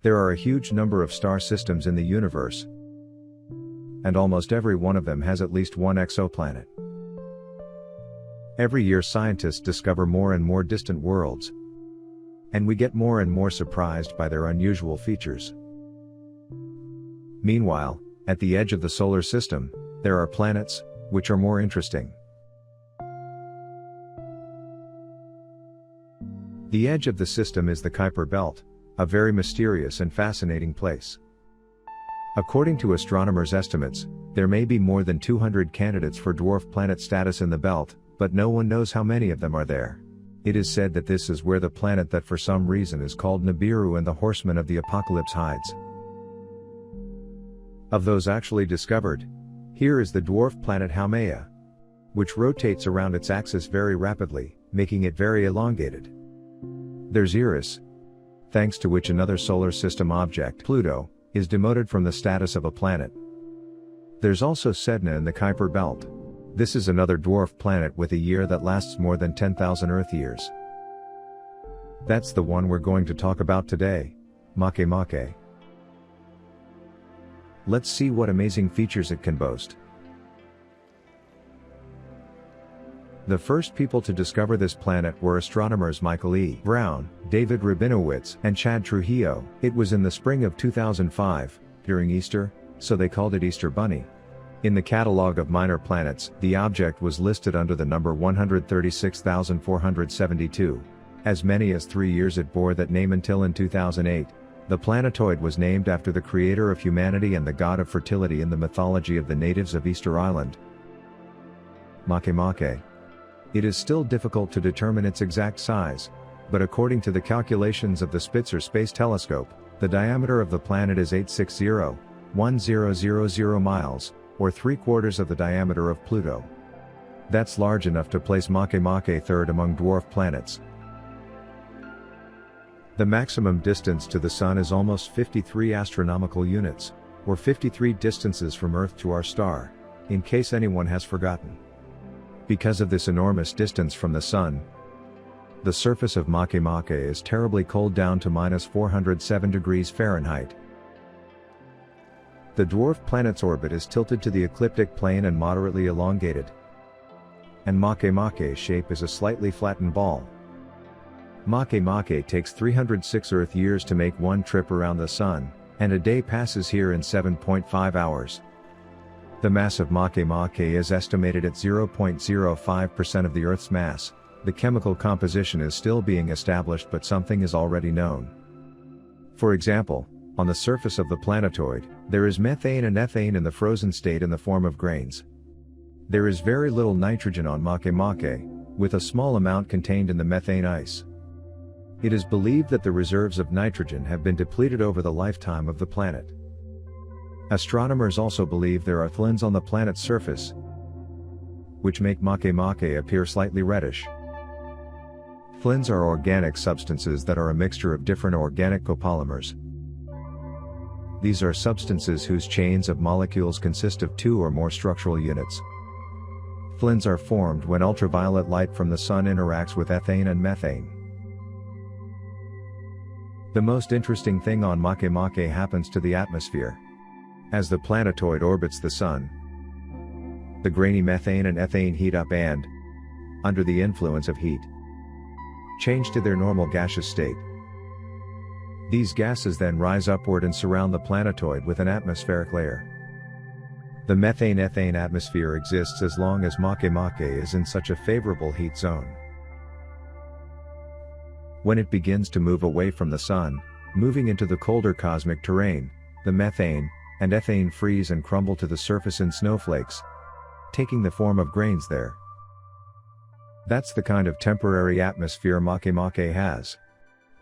There are a huge number of star systems in the universe, and almost every one of them has at least one exoplanet. Every year scientists discover more and more distant worlds, and we get more and more surprised by their unusual features. Meanwhile, at the edge of the solar system, there are planets, which are more interesting. The edge of the system is the Kuiper Belt, a very mysterious and fascinating place. According to astronomers' estimates, there may be more than 200 candidates for dwarf planet status in the belt, but no one knows how many of them are there. It is said that this is where the planet that for some reason is called Nibiru and the Horseman of the Apocalypse hides. Of those actually discovered, here is the dwarf planet Haumea, which rotates around its axis very rapidly, making it very elongated. There's Eris, thanks to which another solar system object, Pluto, is demoted from the status of a planet. There's also Sedna in the Kuiper Belt. This is another dwarf planet with a year that lasts more than 10,000 Earth years. That's the one we're going to talk about today, Makemake. Let's see what amazing features it can boast. The first people to discover this planet were astronomers Michael E. Brown, David Rabinowitz, and Chad Trujillo. It was in the spring of 2005, during Easter, so they called it Easter Bunny. In the catalog of minor planets, the object was listed under the number 136,472. As many as 3 years it bore that name until in 2008. The planetoid was named after the creator of humanity and the god of fertility in the mythology of the natives of Easter Island, Makemake. It is still difficult to determine its exact size, but according to the calculations of the Spitzer Space Telescope, the diameter of the planet is 860,1000 miles, or 3/4 of the diameter of Pluto. That's large enough to place Makemake third among dwarf planets. The maximum distance to the Sun is almost 53 astronomical units, or 53 distances from Earth to our star, in case anyone has forgotten. Because of this enormous distance from the Sun, the surface of Makemake is terribly cold down to -407 degrees Fahrenheit. The dwarf planet's orbit is tilted to the ecliptic plane and moderately elongated, and Makemake's shape is a slightly flattened ball. Makemake takes 306 Earth years to make one trip around the Sun, and a day passes here in 7.5 hours. The mass of Makemake is estimated at 0.05% of the Earth's mass. The chemical composition is still being established, but something is already known. For example, on the surface of the planetoid, there is methane and ethane in the frozen state in the form of grains. There is very little nitrogen on Makemake, with a small amount contained in the methane ice. It is believed that the reserves of nitrogen have been depleted over the lifetime of the planet. Astronomers also believe there are thlins on the planet's surface, which make Makemake appear slightly reddish. Thlins are organic substances that are a mixture of different organic copolymers. These are substances whose chains of molecules consist of 2 or more structural units. Thlins are formed when ultraviolet light from the Sun interacts with ethane and methane. The most interesting thing on Makemake happens to the atmosphere. As the planetoid orbits the Sun, the grainy methane and ethane heat up and, under the influence of heat, change to their normal gaseous state. These gases then rise upward and surround the planetoid with an atmospheric layer. The methane-ethane atmosphere exists as long as Makemake is in such a favorable heat zone. When it begins to move away from the Sun, moving into the colder cosmic terrain, the methane and ethane freeze and crumble to the surface in snowflakes, taking the form of grains there. That's the kind of temporary atmosphere Makemake has.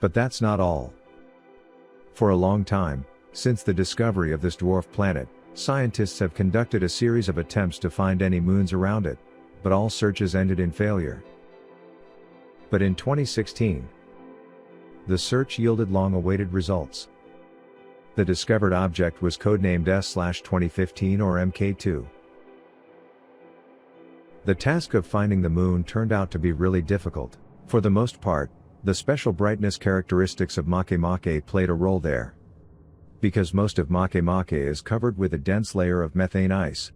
But that's not all. For a long time, since the discovery of this dwarf planet, scientists have conducted a series of attempts to find any moons around it, but all searches ended in failure. But in 2016, the search yielded long-awaited results. The discovered object was codenamed S/2015 or MK2. The task of finding the moon turned out to be really difficult. For the most part, the special brightness characteristics of Makemake played a role there. because most of Makemake is covered with a dense layer of methane ice.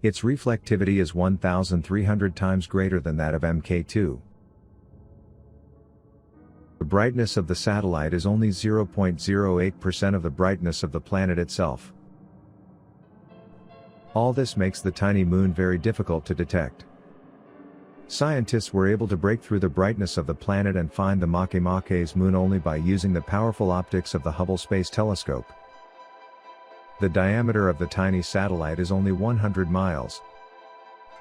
Its reflectivity is 1,300 times greater than that of Mk2. The brightness of the satellite is only 0.08% of the brightness of the planet itself. All this makes the tiny moon very difficult to detect. Scientists were able to break through the brightness of the planet and find the Makemake's moon only by using the powerful optics of the Hubble Space Telescope. The diameter of the tiny satellite is only 100 miles,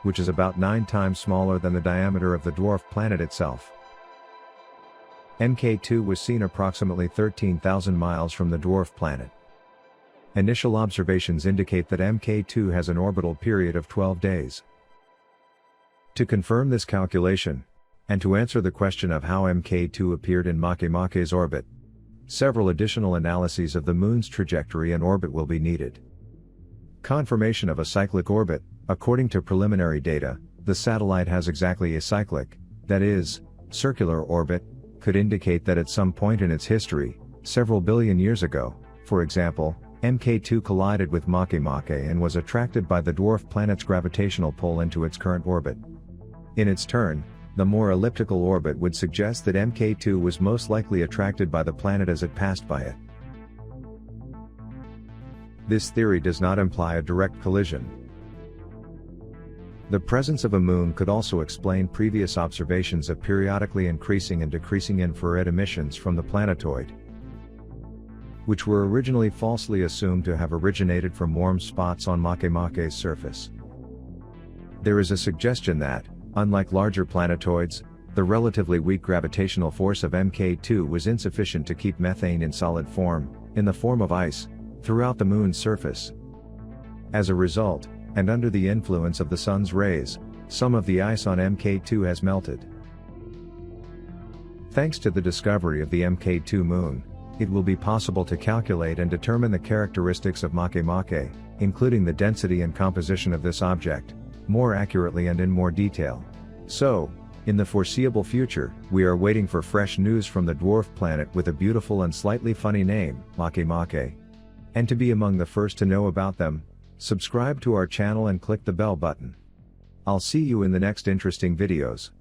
which is about 9 times smaller than the diameter of the dwarf planet itself. Mk2 was seen approximately 13,000 miles from the dwarf planet. Initial observations indicate that Mk2 has an orbital period of 12 days. To confirm this calculation, and to answer the question of how Mk2 appeared in Makemake's orbit, several additional analyses of the Moon's trajectory and orbit will be needed. Confirmation of a cyclic orbit. According to preliminary data, the satellite has exactly a cyclic, that is, circular orbit, could indicate that at some point in its history, several billion years ago, for example, Mk2 collided with Makemake and was attracted by the dwarf planet's gravitational pull into its current orbit. In its turn, the more elliptical orbit would suggest that Mk2 was most likely attracted by the planet as it passed by it. This theory does not imply a direct collision. The presence of a moon could also explain previous observations of periodically increasing and decreasing infrared emissions from the planetoid, which were originally falsely assumed to have originated from warm spots on Makemake's surface. There is a suggestion that, unlike larger planetoids, the relatively weak gravitational force of Mk2 was insufficient to keep methane in solid form, in the form of ice, throughout the Moon's surface. As a result, and under the influence of the Sun's rays, some of the ice on Mk2 has melted. Thanks to the discovery of the Mk2 moon, it will be possible to calculate and determine the characteristics of Makemake, including the density and composition of this object, more accurately and in more detail. So, in the foreseeable future, we are waiting for fresh news from the dwarf planet with a beautiful and slightly funny name, Makemake. And to be among the first to know about them, subscribe to our channel and click the bell button. I'll see you in the next interesting videos.